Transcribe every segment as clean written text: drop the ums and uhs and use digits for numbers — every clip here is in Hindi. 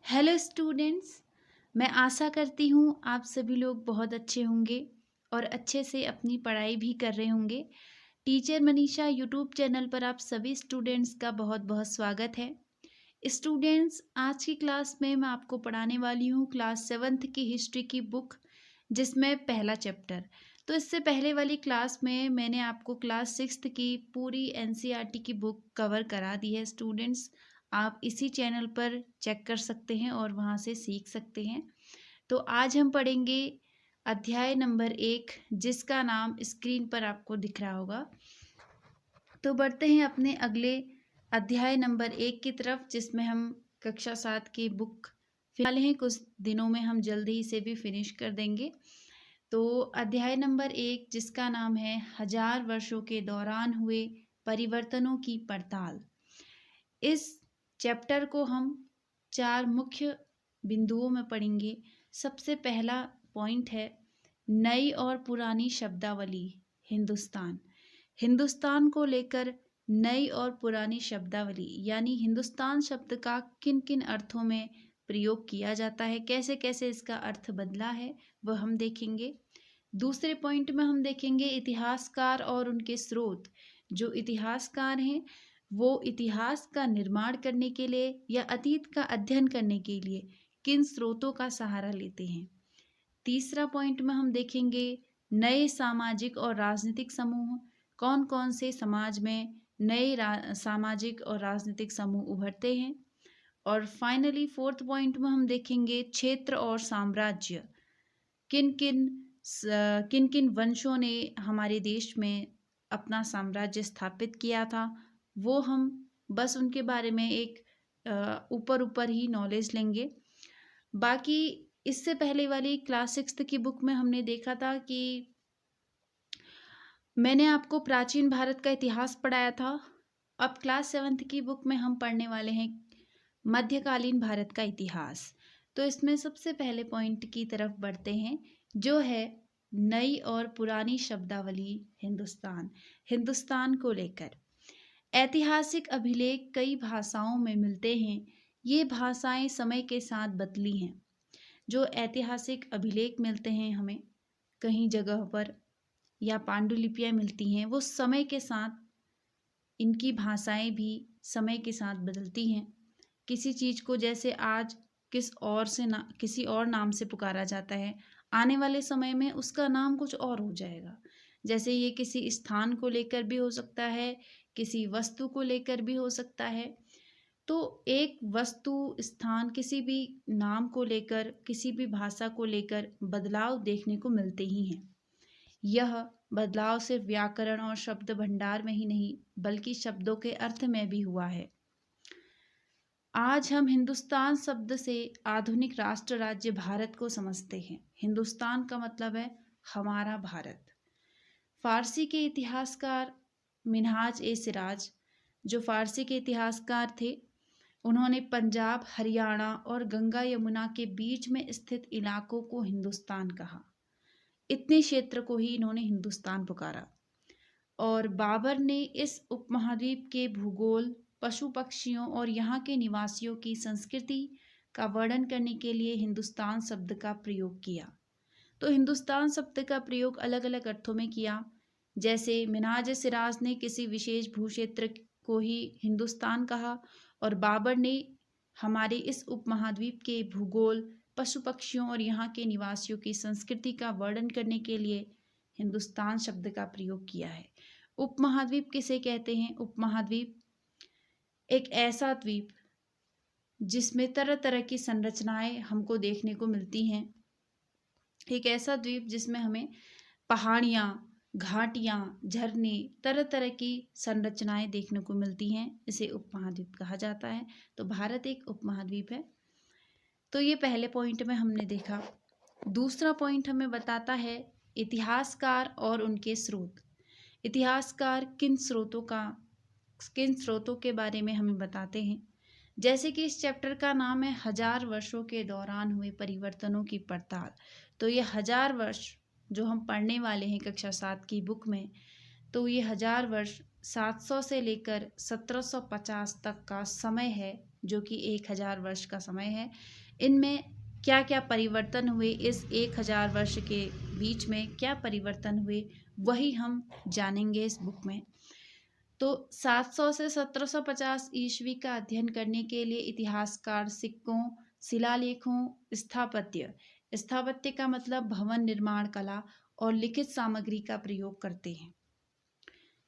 Hello students. मैं आशा करती हूँ आप सभी लोग बहुत अच्छे होंगे और अच्छे से अपनी पढ़ाई भी कर रहे होंगे। टीचर मनीषा यूट्यूब चैनल पर आप सभी स्टूडेंट्स का बहुत बहुत स्वागत है। स्टूडेंट्स, आज की क्लास में मैं आपको पढ़ाने वाली हूँ क्लास 7th की हिस्ट्री की बुक, जिसमें पहला चैप्टर। तो इससे पहले वाली क्लास में मैंने आपको क्लास 6th की पूरी एनसीईआरटी की बुक कवर करा दी है। स्टूडेंट्स, आप इसी चैनल पर चेक कर सकते हैं और वहाँ से सीख सकते हैं। तो आज हम पढ़ेंगे अध्याय नंबर 1, जिसका नाम स्क्रीन पर आपको दिख रहा होगा। तो बढ़ते हैं अपने अगले अध्याय नंबर 1 की तरफ, जिसमें हम कक्षा 7 की बुक फिलहाल हैं। कुछ दिनों में हम जल्दी ही इसे भी फिनिश कर देंगे। तो अध्याय नंबर 1, जिसका नाम है 1000 वर्षों के दौरान हुए परिवर्तनों की पड़ताल। इस चैप्टर को हम 4 मुख्य बिंदुओं में पढ़ेंगे। सबसे पहला पॉइंट है नई और पुरानी शब्दावली। हिंदुस्तान हिंदुस्तान को लेकर नई और पुरानी शब्दावली, यानी हिंदुस्तान शब्द का किन किन अर्थों में प्रयोग किया जाता है, कैसे कैसे इसका अर्थ बदला है, वह हम देखेंगे। दूसरे पॉइंट में हम देखेंगे इतिहासकार और उनके स्रोत। जो इतिहासकार हैं वो इतिहास का निर्माण करने के लिए या अतीत का अध्ययन करने के लिए किन स्रोतों का सहारा लेते हैं। तीसरा पॉइंट में हम देखेंगे नए सामाजिक और राजनीतिक समूह। कौन कौन से समाज में नए सामाजिक और राजनीतिक समूह उभरते हैं। और फाइनली फोर्थ पॉइंट में हम देखेंगे क्षेत्र और साम्राज्य। किन किन किन किन वंशों ने हमारे देश में अपना साम्राज्य स्थापित किया था, वो हम बस उनके बारे में एक ऊपर ऊपर ही नॉलेज लेंगे। बाकी इससे पहले वाली क्लास 6 की बुक में हमने देखा था कि मैंने आपको प्राचीन भारत का इतिहास पढ़ाया था। अब क्लास 7th की बुक में हम पढ़ने वाले हैं मध्यकालीन भारत का इतिहास। तो इसमें सबसे पहले पॉइंट की तरफ बढ़ते हैं, जो है नई और पुरानी शब्दावली। हिंदुस्तान को लेकर ऐतिहासिक अभिलेख कई भाषाओं में मिलते हैं। ये भाषाएं समय के साथ बदली हैं। जो ऐतिहासिक अभिलेख मिलते हैं हमें कहीं जगह पर या पांडुलिपियां मिलती हैं, वो समय के साथ इनकी भाषाएं भी समय के साथ बदलती हैं। किसी चीज़ को जैसे आज किसी और नाम से पुकारा जाता है, आने वाले समय में उसका नाम कुछ और हो जाएगा। जैसे ये किसी स्थान को लेकर भी हो सकता है, किसी वस्तु को लेकर भी हो सकता है। तो एक वस्तु, स्थान, किसी भी नाम को लेकर, किसी भी भाषा को लेकर बदलाव देखने को मिलते ही हैं। यह बदलाव सिर्फ व्याकरण और शब्द भंडार में ही नहीं, बल्कि शब्दों के अर्थ में भी हुआ है। आज हम हिंदुस्तान शब्द से आधुनिक राष्ट्र राज्य भारत को समझते हैं। हिंदुस्तान का मतलब है हमारा भारत। फारसी के इतिहासकार मिनहाज ए सिराज, जो फारसी के इतिहासकार थे, उन्होंने पंजाब, हरियाणा और गंगा यमुना के बीच में स्थित इलाकों को हिंदुस्तान कहा। इतने क्षेत्र को ही इन्होंने हिंदुस्तान पुकारा। और बाबर ने इस उपमहाद्वीप के भूगोल, पशु पक्षियों और यहाँ के निवासियों की संस्कृति का वर्णन करने के लिए हिंदुस्तान शब्द का प्रयोग किया। तो हिंदुस्तान शब्द का प्रयोग अलग अलग अर्थों में किया। जैसे मिनहाज सिराज ने किसी विशेष भूक्षेत्र को ही हिंदुस्तान कहा, और बाबर ने हमारे इस उपमहाद्वीप के भूगोल, पशु पक्षियों और यहाँ के निवासियों की संस्कृति का वर्णन करने के लिए हिंदुस्तान शब्द का प्रयोग किया है। उपमहाद्वीप किसे कहते हैं? उपमहाद्वीप एक ऐसा द्वीप जिसमें तरह तरह की संरचनाएं हमको देखने को मिलती हैं। एक ऐसा द्वीप जिसमें हमें पहाड़ियाँ, घाटियाँ, झरने, तरह तरह की संरचनाएं देखने को मिलती हैं। इसे उपमहाद्वीप कहा जाता है। तो भारत एक उपमहाद्वीप है। तो ये पहले पॉइंट में हमने देखा। दूसरा पॉइंट हमें बताता है इतिहासकार और उनके स्रोत। इतिहासकार किन स्रोतों के बारे में हमें बताते हैं। जैसे कि इस चैप्टर का नाम है 1000 वर्षों के दौरान हुए परिवर्तनों की पड़ताल। तो ये 1000 वर्ष जो हम पढ़ने वाले हैं कक्षा 7 की बुक में, तो ये 1000 वर्ष 700 से लेकर 1750 तक का समय है, जो कि 1000 वर्ष का समय है। इनमें क्या क्या परिवर्तन हुए, इस 1000 वर्ष के बीच में क्या परिवर्तन हुए, वही हम जानेंगे इस बुक में। तो 700 से 1750 ईस्वी का अध्ययन करने के लिए इतिहासकार सिक्कों, शिलालेखों, स्थापत्य का मतलब भवन निर्माण कला और लिखित सामग्री का प्रयोग करते हैं।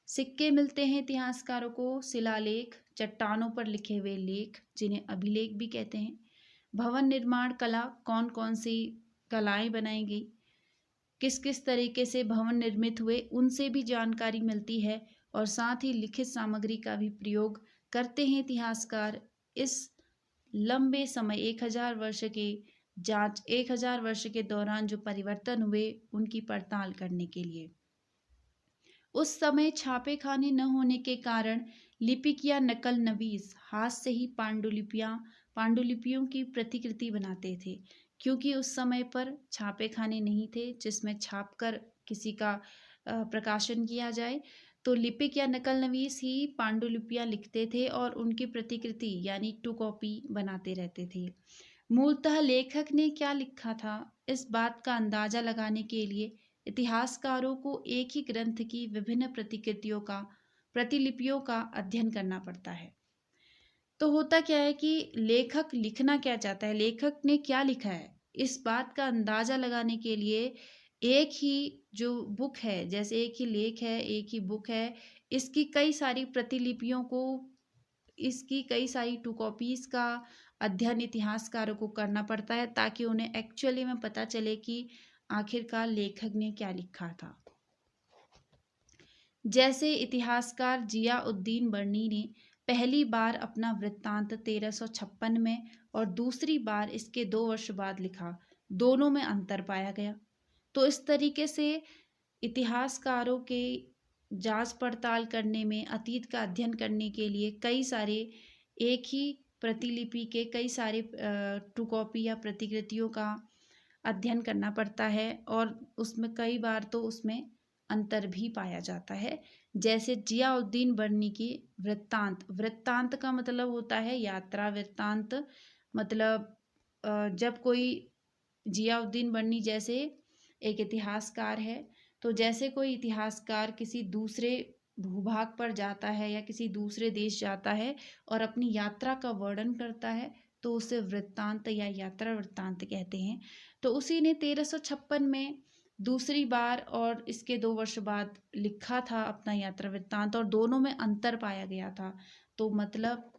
सिक्के मिलते हैं इतिहासकारों को, शिलालेख, चट्टानों पर लिखे हुए लेख जिन्हें अभिलेख भी कहते हैं। भवन निर्माण कला, कौन कौन सी कलाएं बनाई गई, किस किस तरीके से भवन निर्मित हुए, उनसे भी जानकारी मिलती है। और साथ ही लिखित सामग्री का भी प्रयोग करते हैं इतिहासकार इस लंबे समय 1000 वर्ष के 1000 वर्ष के दौरान जो परिवर्तन हुए उनकी पड़ताल करने के लिए। उस समय छापे खाने न होने के कारण लिपिक या नकल नवीस हाथ से ही पांडुलिपियों की प्रतिकृति बनाते थे, क्योंकि उस समय पर छापे खाने नहीं थे जिसमें छापकर किसी का प्रकाशन किया जाए। तो लिपिक या नकल नवीस ही पांडुलिपियां लिखते थे और उनकी प्रतिकृति यानी टू कॉपी बनाते रहते थे। मूलतः लेखक ने क्या लिखा था, इस बात का अंदाजा लगाने के लिए इतिहासकारों को एक ही ग्रंथ की विभिन्न प्रतिलिपियों का अध्ययन करना पड़ता है। तो होता क्या है कि लेखक लिखना क्या चाहता है, लेखक ने क्या लिखा है, इस बात का अंदाजा लगाने के लिए एक ही जो बुक है, जैसे एक ही लेख है, एक ही बुक है, इसकी कई सारी प्रतिलिपियों को, इसकी कई सारी टू कॉपीज का अध्ययन इतिहासकारों को करना पड़ता है ताकि उन्हें एक्चुअली में पता चले कि आखिरकार लेखक ने क्या लिखा था। जैसे इतिहासकार जियाउद्दीन बर्नी ने पहली बार अपना वृत्तांत 1356 में और दूसरी बार इसके 2 वर्ष बाद लिखा, दोनों में अंतर पाया गया। तो इस तरीके से इतिहासकारों के जांच पड़ताल करने में, अतीत का अध्ययन करने के लिए कई सारे एक ही प्रतिलिपि के कई सारे टू कॉपी या प्रतिकृतियों का अध्ययन करना पड़ता है और उसमें कई बार तो उसमें अंतर भी पाया जाता है। जैसे जियाउद्दीन बर्नी की वृत्तांत का मतलब होता है यात्रा वृत्तांत, मतलब जब कोई जियाउद्दीन बर्नी जैसे एक इतिहासकार है, तो जैसे कोई इतिहासकार किसी दूसरे भूभाग पर जाता है या किसी दूसरे देश जाता है और अपनी यात्रा का वर्णन करता है तो उसे वृत्तांत या यात्रा वृत्तांत कहते हैं। तो उसी ने 1356 में दूसरी बार और इसके 2 वर्ष बाद लिखा था अपना यात्रा वृत्तांत और दोनों में अंतर पाया गया था। तो मतलब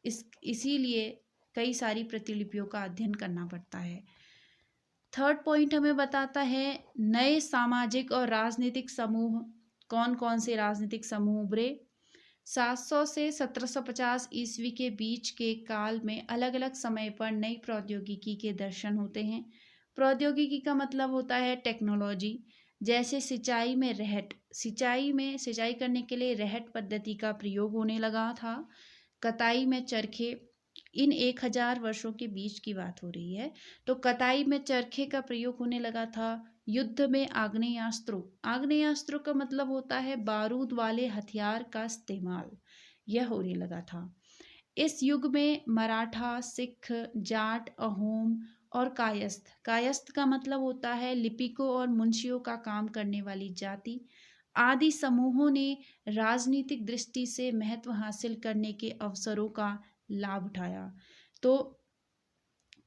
इसीलिए कई सारी प्रतिलिपियों का अध्ययन करना पड़ता है। थर्ड पॉइंट हमें बताता है नए सामाजिक और राजनीतिक समूह, कौन कौन से राजनीतिक समूह उभरे। 700 से 1750 ईस्वी के बीच के काल में अलग अलग समय पर नई प्रौद्योगिकी के दर्शन होते हैं। प्रौद्योगिकी का मतलब होता है टेक्नोलॉजी। जैसे सिंचाई करने के लिए रहट पद्धति का प्रयोग होने लगा था। कताई में चरखे, इन 1000 वर्षों के बीच की बात हो रही है। तो कताई में चरखे का प्रयोग होने लगा था। युद्ध में आग्नेयास्त्रों का मतलब होता है बारूद वाले हथियार का इस्तेमाल, यह होने लगा था। इस युग में मराठा, सिख, जाट, अहोम और कायस्थ का मतलब होता है लिपिकों और मुंशियों का काम करने वाली जाति आदि समूहों ने राजनीतिक दृष्टि से महत्व हासिल करने के अवसरों का लाभ उठाया। तो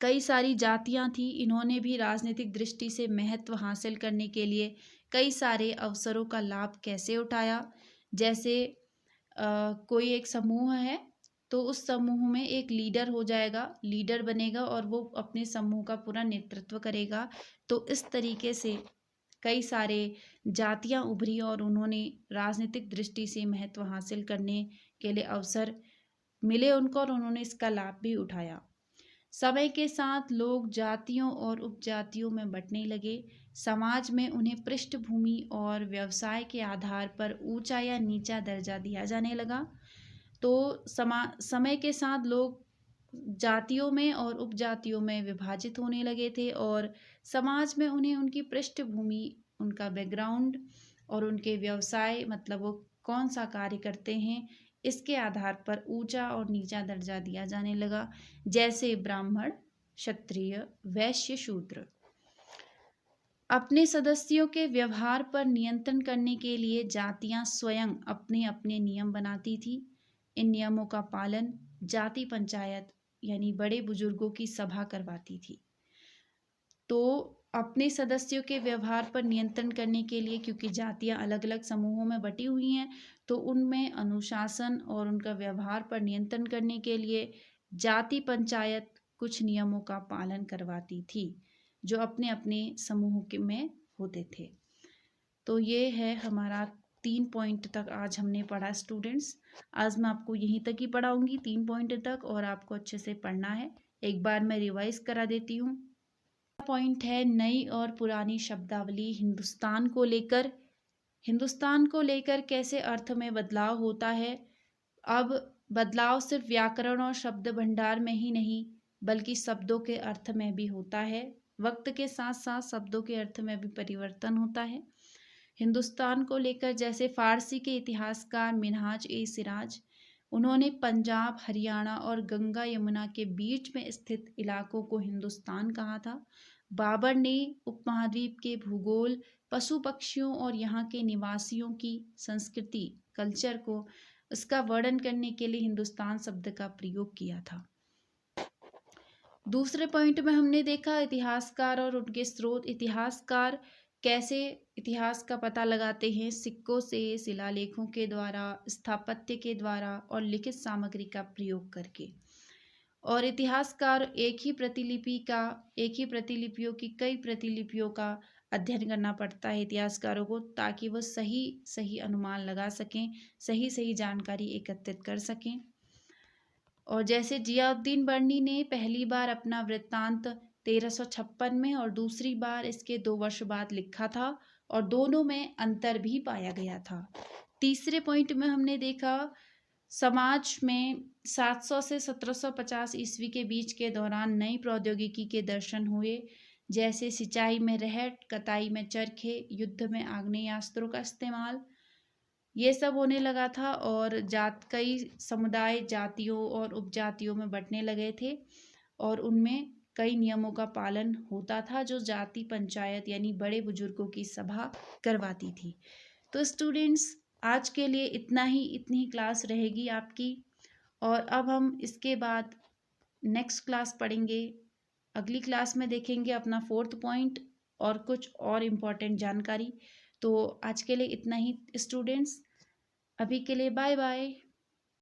कई सारी जातियां थी, इन्होंने भी राजनीतिक दृष्टि से महत्व हासिल करने के लिए कई सारे अवसरों का लाभ कैसे उठाया। जैसे कोई एक समूह है तो उस समूह में एक लीडर बनेगा और वो अपने समूह का पूरा नेतृत्व करेगा। तो इस तरीके से कई सारे जातियां उभरी और उन्होंने राजनीतिक दृष्टि से महत्व हासिल करने के लिए अवसर मिले उनको और उन्होंने इसका लाभ भी उठाया। समय के साथ लोग जातियों और उपजातियों में बंटने लगे। समाज में उन्हें पृष्ठभूमि और व्यवसाय के आधार पर ऊंचा या नीचा दर्जा दिया जाने लगा। तो समय के साथ लोग जातियों में और उपजातियों में विभाजित होने लगे थे और समाज में उन्हें उनकी पृष्ठभूमि, उनका बैकग्राउंड और उनके व्यवसाय, मतलब वो कौन सा कार्य करते हैं, इसके आधार पर ऊंचा और नीचा दर्जा दिया जाने लगा, जैसे ब्राह्मण, क्षत्रिय, वैश्य, शूद्र। अपने सदस्यों के व्यवहार पर नियंत्रण करने के लिए जातियां स्वयं अपने अपने नियम बनाती थी। इन नियमों का पालन जाति पंचायत यानी बड़े बुजुर्गों की सभा करवाती थी। तो अपने सदस्यों के व्यवहार पर नियंत्रण करने के लिए, क्योंकि जातियां अलग अलग समूहों में बटी हुई हैं, तो उनमें अनुशासन और उनका व्यवहार पर नियंत्रण करने के लिए जाति पंचायत कुछ नियमों का पालन करवाती थी, जो अपने अपने समूह में होते थे। तो ये है हमारा 3 पॉइंट तक आज हमने पढ़ा स्टूडेंट्स। आज मैं आपको यहीं तक ही पढ़ाऊंगी 3 पॉइंट तक, और आपको अच्छे से पढ़ना है। एक बार मैं रिवाइज करा देती हूँ। पॉइंट है नई और पुरानी शब्दावली हिंदुस्तान को लेकर। हिंदुस्तान को लेकर कैसे अर्थ में बदलाव होता है। अब बदलाव सिर्फ व्याकरण और शब्द भंडार में ही नहीं, बल्कि शब्दों के अर्थ में भी होता है। वक्त के साथ साथ शब्दों के अर्थ में भी परिवर्तन होता है। हिंदुस्तान को लेकर जैसे फारसी के इतिहासकार मिनहाज ए सिराज, उन्होंने पंजाब, हरियाणा और गंगा यमुना के बीच में स्थित इलाकों को हिंदुस्तान कहा था। बाबर ने उपमहाद्वीप के भूगोल, पशु पक्षियों और यहाँ के निवासियों की संस्कृति, कल्चर को उसका वर्णन करने के लिए हिंदुस्तान शब्द का प्रयोग किया था। दूसरे पॉइंट में हमने देखा इतिहासकार और उनके स्रोत। इतिहासकार कैसे इतिहास का पता लगाते हैं, सिक्कों से, शिलालेखों के द्वारा, स्थापत्य के द्वारा और लिखित सामग्री का प्रयोग करके। और इतिहासकार एक ही प्रतिलिपियों की कई प्रतिलिपियों का अध्ययन करना पड़ता है इतिहासकारों को, ताकि वो सही अनुमान लगा सकें, सही जानकारी एकत्रित कर सकें। और जैसे जियाउद्दीन बर्नी ने पहली बार अपना वृत्तांत 1356 में और दूसरी बार इसके 2 वर्ष बाद लिखा था, और दोनों में अंतर भी पाया गया था। तीसरे पॉइंट में हमने देखा समाज में 700 से 1750 ईस्वी के बीच के दौरान नई प्रौद्योगिकी के दर्शन हुए, जैसे सिंचाई में रहट, कताई में चरखे, युद्ध में आग्नेयास्त्रों का इस्तेमाल, ये सब होने लगा था। और कई समुदाय जातियों और उपजातियों में बंटने लगे थे, और उनमें कई नियमों का पालन होता था, जो जाति पंचायत यानी बड़े बुजुर्गों की सभा करवाती थी। तो स्टूडेंट्स, आज के लिए इतनी ही क्लास रहेगी आपकी, और अब हम इसके बाद नेक्स्ट क्लास पढ़ेंगे। अगली क्लास में देखेंगे अपना 4th पॉइंट और कुछ और इम्पोर्टेंट जानकारी। तो आज के लिए इतना ही स्टूडेंट्स, अभी के लिए बाय बाय।